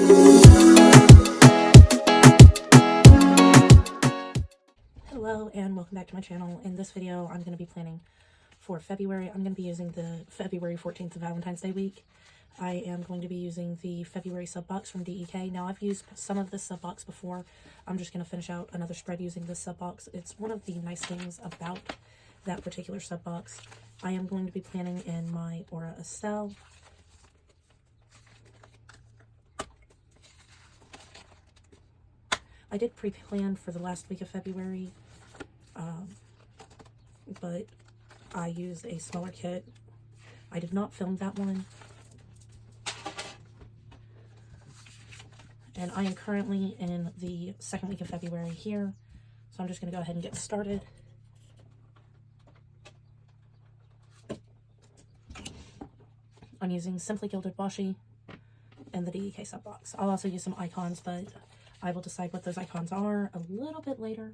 Hello and welcome back to my channel. In this video I'm going to be planning for February. I'm going to be using the February 14th Valentine's Day week. I am going to be using the February sub box from DEK. Now I've used some of this sub box before. I'm just going to finish out another spread using this sub box. It's one of the nice things about that particular sub box. I am going to be planning in my Aura Estelle. I did pre-plan for the last week of February, but I used a smaller kit. I did not film that one. And I am currently in the second week of February here, so I'm just going to go ahead and get started. I'm using Simply Gilded Washi and the DEK sub box. I'll also use some icons, but I will decide what those icons are a little bit later.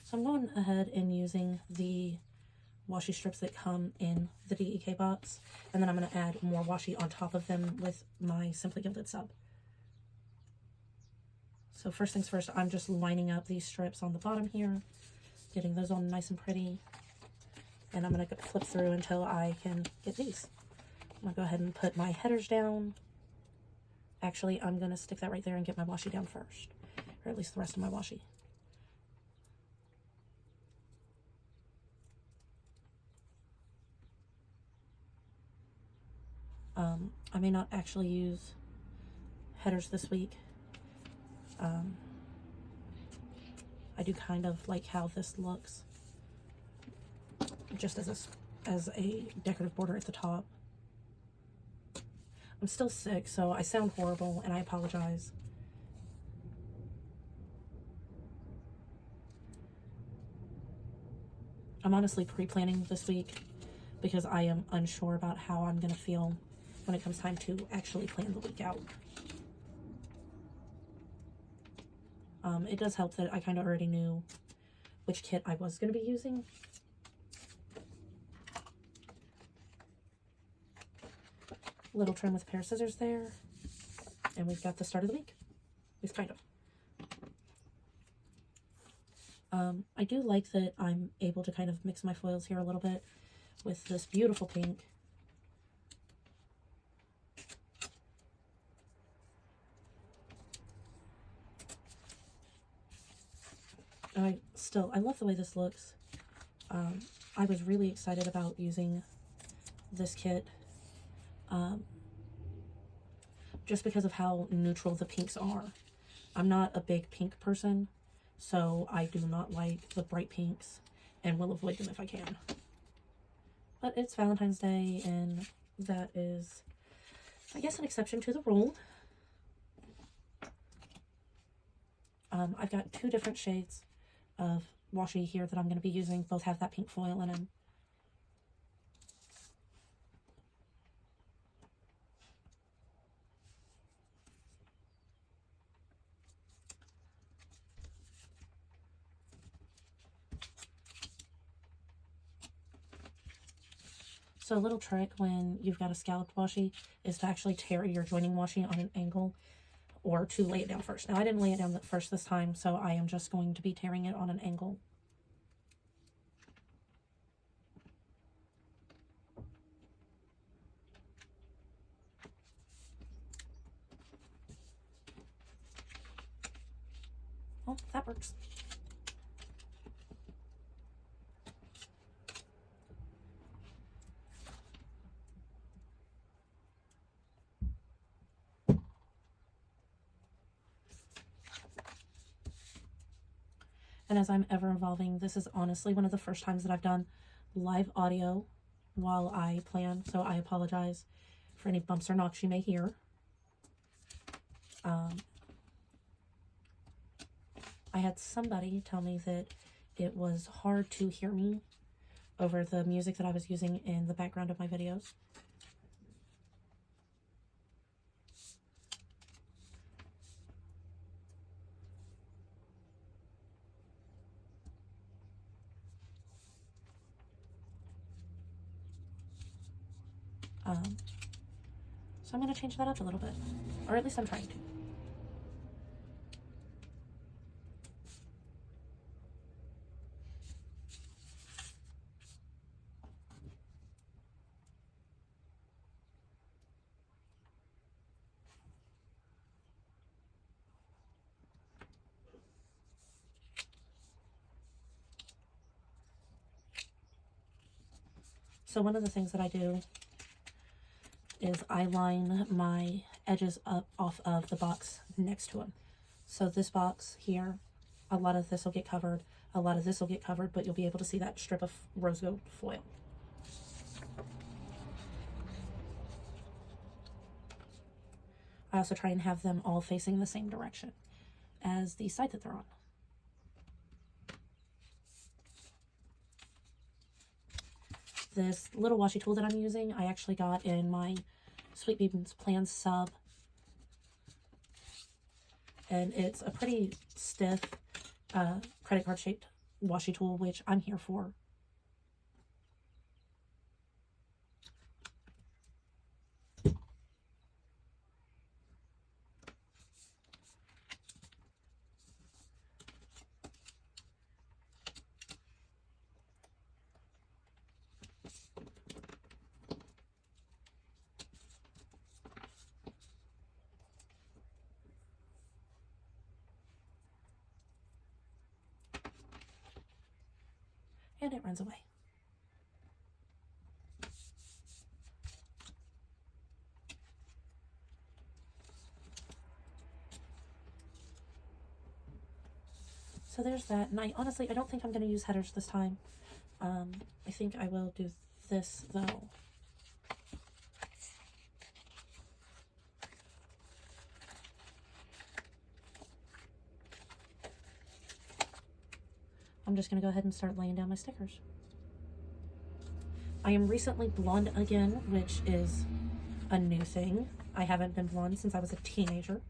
So I'm going ahead and using the washi strips that come in the DEK box, and then I'm going to add more washi on top of them with my Simply Gilded sub. So first things first, I'm just lining up these strips on the bottom here, getting those on nice and pretty, and I'm going to flip through until I can get these. I'm going to go ahead and put my headers down. Actually, I'm going to stick that right there and get my washi down first, or at least the rest of my washi. I may not actually use headers this week. I do kind of like how this looks, just as a decorative border at the top. I'm still sick, so I sound horrible, and I apologize. I'm honestly pre-planning this week because I am unsure about how I'm going to feel when it comes time to actually plan the week out. It does help that I kind of already knew which kit I was going to be using. Little trim with a pair of scissors there, and we've got the start of the week. At least kind of. I do like that I'm able to kind of mix my foils here a little bit with this beautiful pink. I love the way this looks. I was really excited about using this kit just because of how neutral the pinks are. I'm not a big pink person, so I do not like the bright pinks and will avoid them if I can. But it's Valentine's Day, and that is, I guess, an exception to the rule. I've got two different shades of washi here that I'm going to be using. Both have that pink foil in them. So a little trick when you've got a scalloped washi is to actually tear your joining washi on an angle, or to lay it down first. Now I didn't lay it down first this time, so I am just going to be tearing it on an angle. Oh, that works. And as I'm ever evolving, this is honestly one of the first times that I've done live audio while I plan, so I apologize for any bumps or knocks you may hear. I had somebody tell me that it was hard to hear me over the music that I was using in the background of my videos. So I'm going to change that up a little bit, or at least I'm trying to. So one of the things that I do is I line my edges up off of the box next to them. So this box here, a lot of this will get covered, a lot of this will get covered, but you'll be able to see that strip of rose gold foil. I also try and have them all facing the same direction as the side that they're on. This little washi tool that I'm using, I actually got in my Sweet Beans Plan sub. And it's a pretty stiff credit card shaped washi tool, which I'm here for. And it runs away. So there's that. And honestly, I don't think I'm going to use headers this time. I think I will do this though. I'm just going to go ahead and start laying down my stickers. I am recently blonde again, which is a new thing. I haven't been blonde since I was a teenager.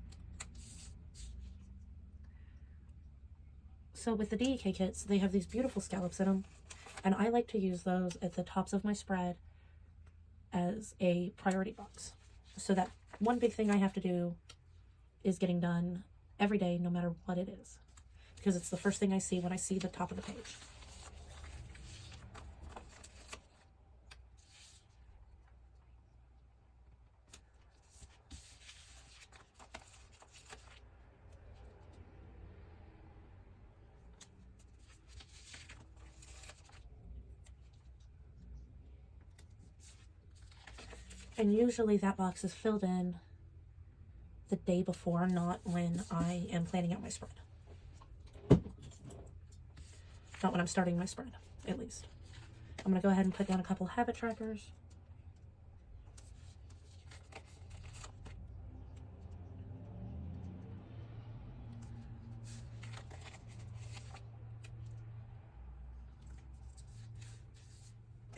So with the DEK kits, they have these beautiful scallops in them, and I like to use those at the tops of my spread as a priority box. So that one big thing I have to do is getting done every day, no matter what it is, because it's the first thing I see when I see the top of the page. And usually that box is filled in the day before, not when I am planning out my spread. Not when I'm starting my spread, at least. I'm going to go ahead and put down a couple habit trackers.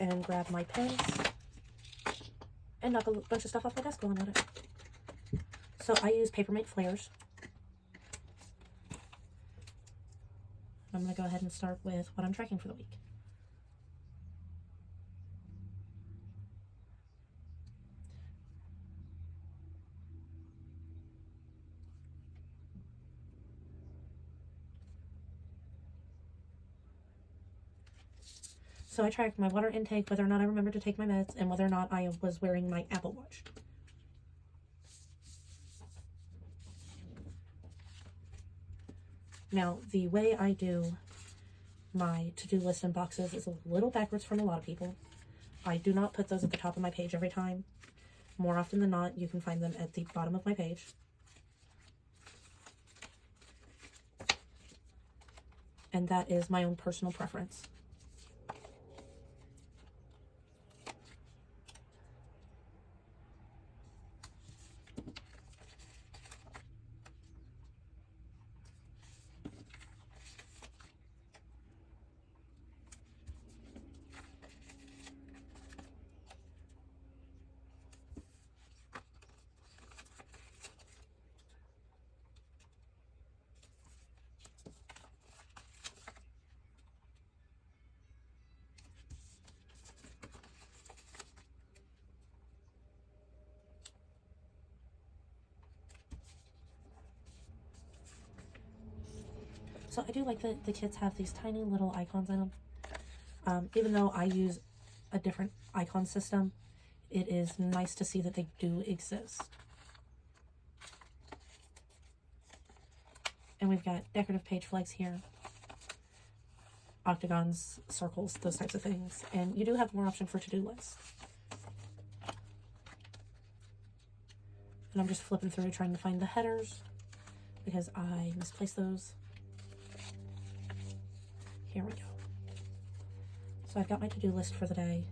And grab my pins. And knock a bunch of stuff off my desk while I'm at it. So I use Papermate flares. I'm going to go ahead and start with what I'm tracking for the week. So I tracked my water intake, whether or not I remembered to take my meds, and whether or not I was wearing my Apple Watch. Now, the way I do my to-do list and boxes is a little backwards from a lot of people. I do not put those at the top of my page every time. More often than not, you can find them at the bottom of my page. And that is my own personal preference. So I do like that the kits have these tiny little icons in them. Even though I use a different icon system, it is nice to see that they do exist. And we've got decorative page flags here, octagons, circles, those types of things. And you do have more option for to-do lists. And I'm just flipping through trying to find the headers because I misplaced those. Here we go. So I've got my to-do list for the day.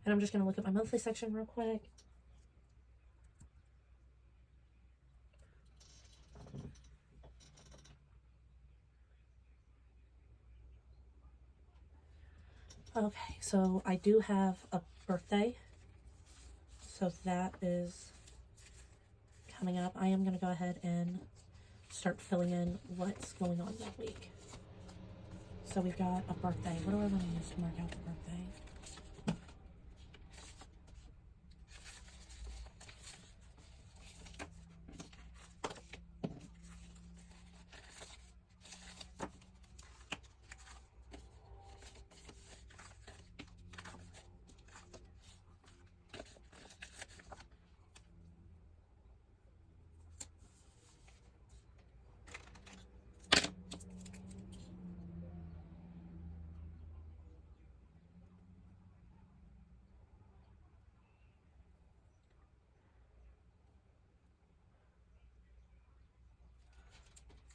And I'm just going to look at my monthly section real quick. Okay, so I do have a birthday. So that is coming up. I am going to go ahead and start filling in what's going on that week. So we've got a birthday. What do I want to use to mark out the birthday?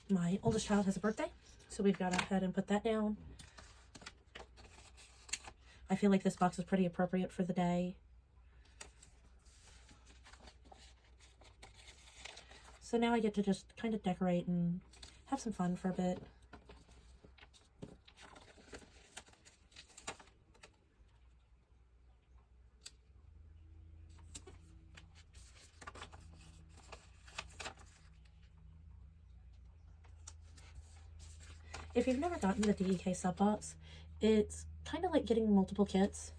My oldest child has a birthday, so we've got to go ahead and put that down. I feel like this box is pretty appropriate for the day. So now I get to just kind of decorate and have some fun for a bit. If you've never gotten the DEK sub box, it's kind of like getting multiple kits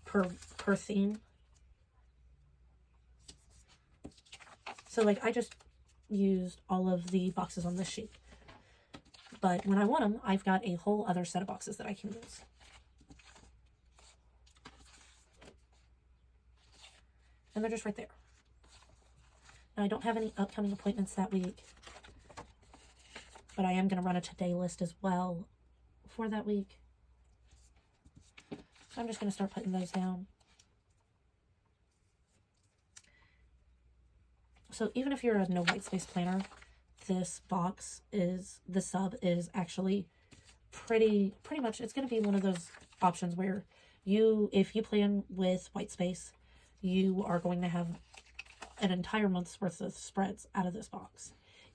per theme. So like I just used all of the boxes on this sheet. But when I want them, I've got a whole other set of boxes that I can use. And they're just right there. Now I don't have any upcoming appointments that week, but I am going to run a today list as well for that week. So I'm just going to start putting those down. So even if you're a no white space planner, this box is, the sub is actually pretty much, it's going to be one of those options where you, if you plan with white space, you are going to have an entire month's worth of spreads out of this box.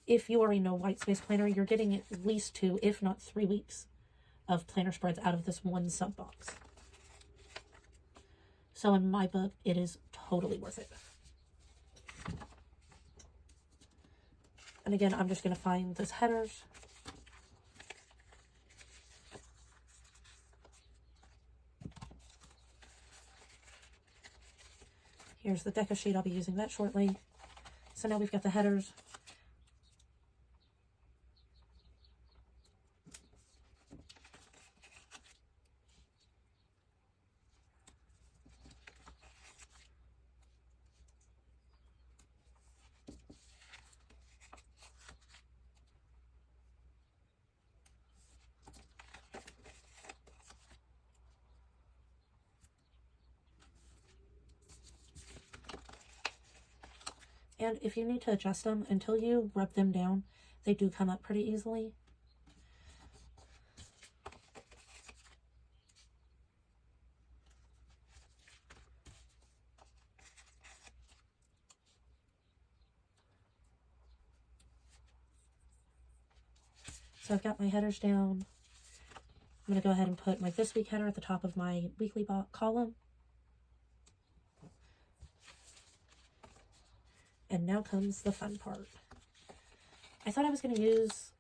If you are a no white space planner, you're getting at least 2, if not 3 weeks of planner spreads out of this one sub box. So in my book, it is totally worth it. And again, I'm just going to find those headers. Here's the DEK sheet. I'll be using that shortly. So now we've got the headers. And if you need to adjust them, until you rub them down, they do come up pretty easily. So I've got my headers down. I'm going to go ahead and put my this week header at the top of my weekly column. And now comes the fun part. I thought I was going to use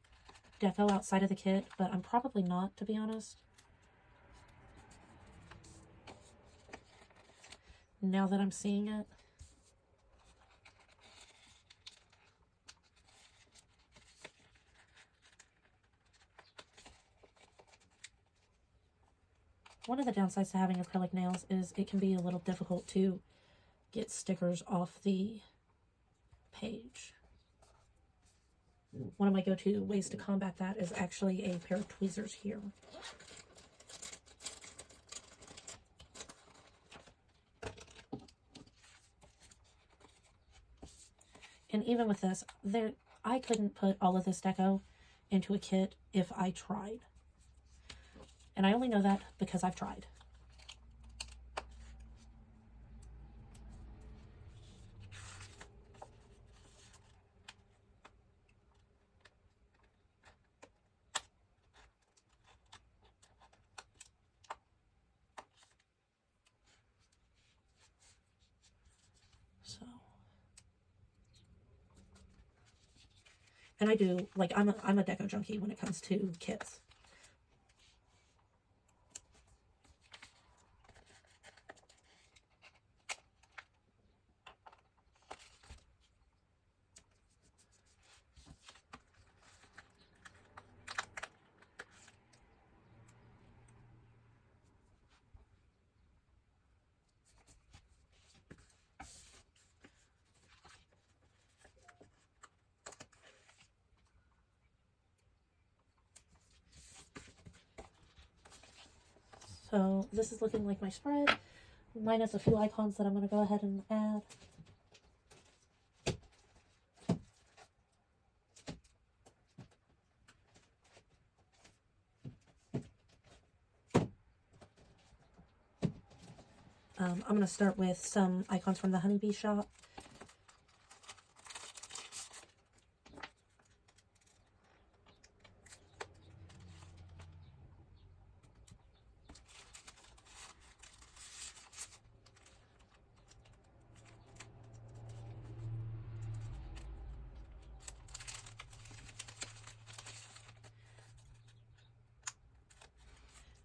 deco outside of the kit, but I'm probably not, to be honest. Now that I'm seeing it. One of the downsides to having acrylic nails is it can be a little difficult to get stickers off the page. One of my go-to ways to combat that is actually a pair of tweezers here. And even with this, I couldn't put all of this deco into a kit if I tried. And I only know that because I've tried. So, and I do, like, I'm a deco junkie when it comes to kits. So this is looking like my spread, minus a few icons that I'm going to go ahead and add. I'm going to start with some icons from the Honeybee shop.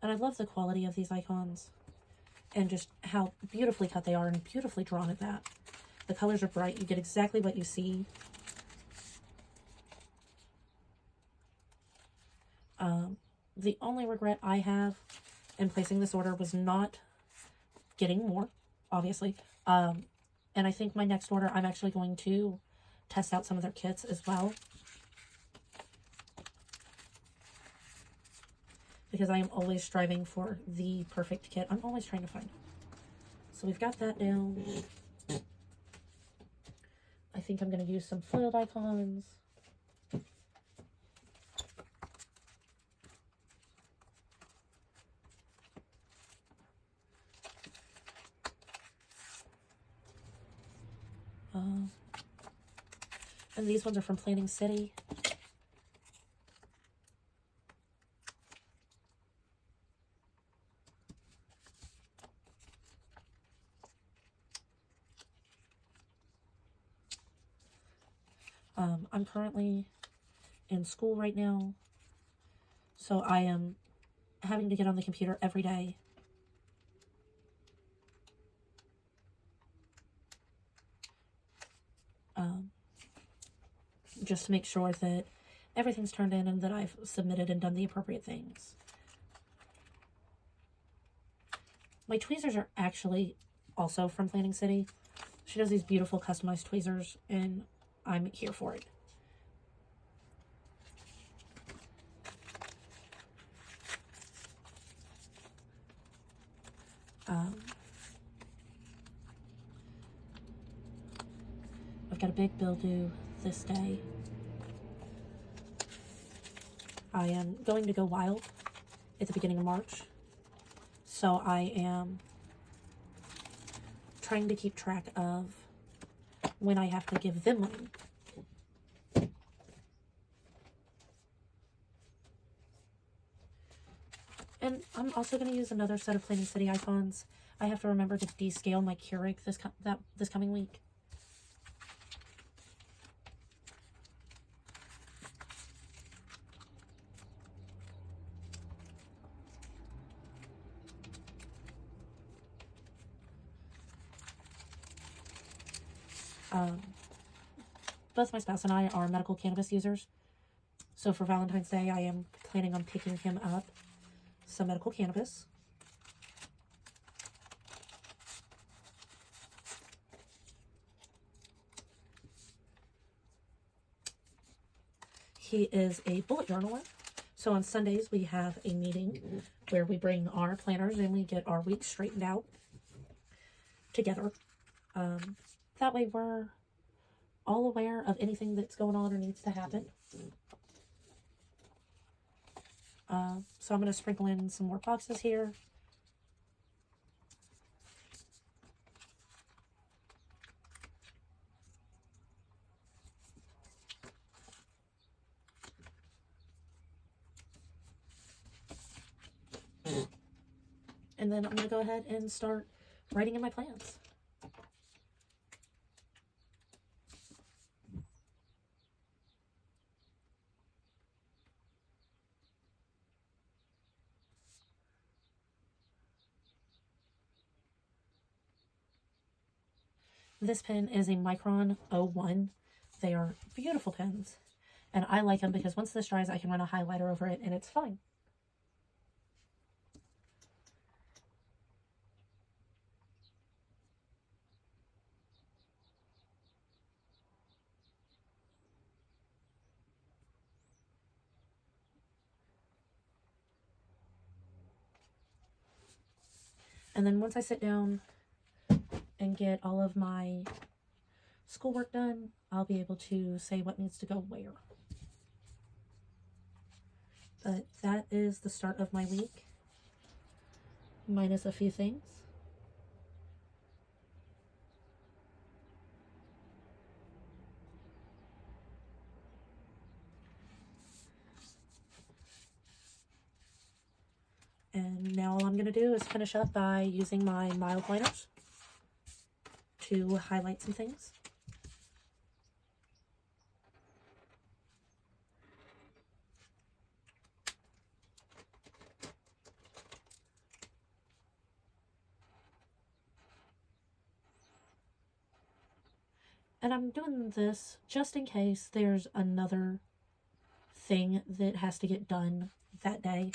And I love the quality of these icons and just how beautifully cut they are and beautifully drawn at that. The colors are bright. You get exactly what you see. The only regret I have in placing this order was not getting more, obviously. And I think my next order, I'm actually going to test out some of their kits as well. Because I am always striving for the perfect kit. I'm always trying to find it. So we've got that down. I think I'm going to use some foiled icons. And these ones are from Planning City. I'm currently in school right now, so I am having to get on the computer every day. Just to make sure that everything's turned in and that I've submitted and done the appropriate things. My tweezers are actually also from Planning City. She does these beautiful customized tweezers, and I'm here for it. I've got a big bill due this day. I am going to go wild at the beginning of March, so I am trying to keep track of when I have to give them money. And I'm also going to use another set of Planning City icons. I have to remember to descale my Keurig this coming week. Both my spouse and I are medical cannabis users. So for Valentine's Day, I am planning on picking him up some medical cannabis. He is a bullet journaler. So on Sundays, we have a meeting where we bring our planners and we get our week straightened out together. That way we're all aware of anything that's going on or needs to happen. So I'm going to sprinkle in some more boxes here. And then I'm going to go ahead and start writing in my plans. This pen is a Micron 01. They are beautiful pens. And I like them because once this dries, I can run a highlighter over it and it's fine. And then once I sit down and get all of my schoolwork done, I'll be able to say what needs to go where. But that is the start of my week, minus a few things. And now all I'm going to do is finish up by using my mild liners to highlight some things. And I'm doing this just in case there's another thing that has to get done that day.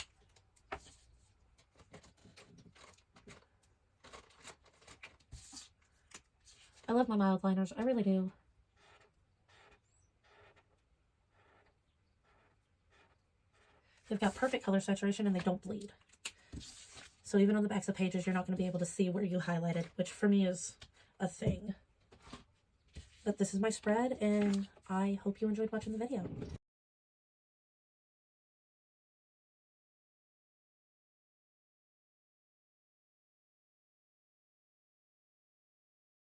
I love my mild liners, I really do. They've got perfect color saturation and they don't bleed. So even on the backs of pages, you're not going to be able to see where you highlighted, which for me is a thing. But this is my spread, and I hope you enjoyed watching the video.